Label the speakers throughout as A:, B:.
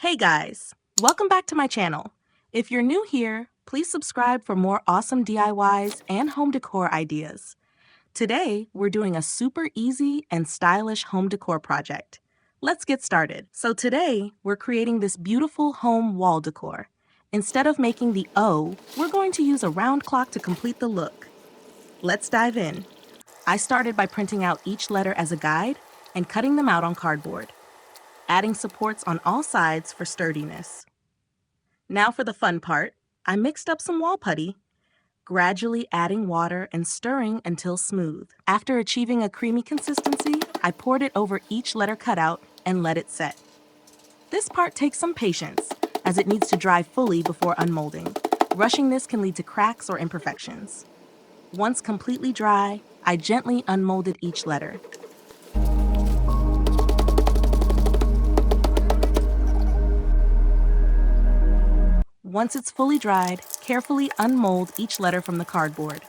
A: Hey guys, welcome back to my channel. If you're new here, please subscribe for more awesome DIYs and home decor ideas. Today, we're doing a super easy and stylish home decor project. Let's get started. So today, we're creating this beautiful home wall decor. Instead of making the O, we're going to use a round clock to complete the look. Let's dive in. I started by printing out each letter as a guide and cutting them out on cardboard, adding supports on all sides for sturdiness. Now for the fun part, I mixed up some wall putty, gradually adding water and stirring until smooth. After achieving a creamy consistency, I poured it over each letter cutout and let it set. This part takes some patience, as it needs to dry fully before unmolding. Rushing this can lead to cracks or imperfections. Once completely dry, I gently unmolded each letter. Once it's fully dried, carefully unmold each letter from the cardboard.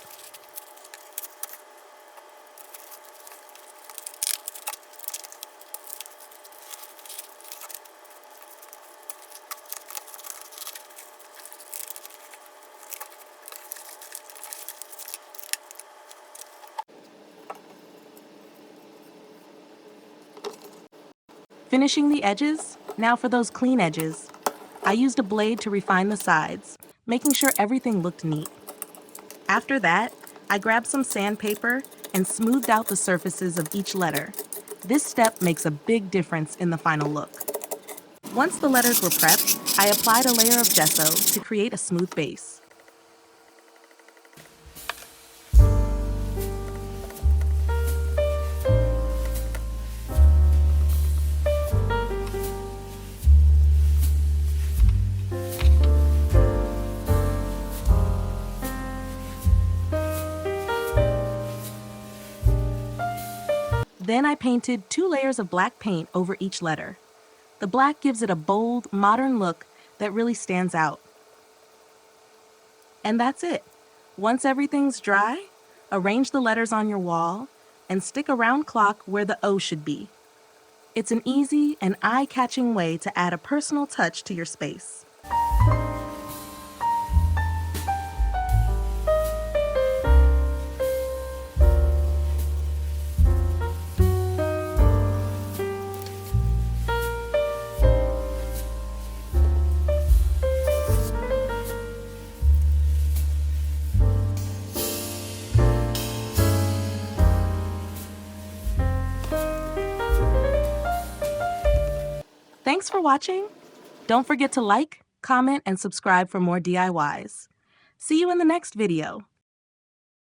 A: Finishing the edges, now for those clean edges. I used a blade to refine the sides, making sure everything looked neat. After that, I grabbed some sandpaper and smoothed out the surfaces of each letter. This step makes a big difference in the final look. Once the letters were prepped, I applied a layer of gesso to create a smooth base. Then I painted 2 layers of black paint over each letter. The black gives it a bold, modern look that really stands out. And that's it. Once everything's dry, arrange the letters on your wall and stick a round clock where the O should be. It's an easy and eye-catching way to add a personal touch to your space. Thanks for watching. Don't forget to like, comment, and subscribe for more DIYs. See you in the next video.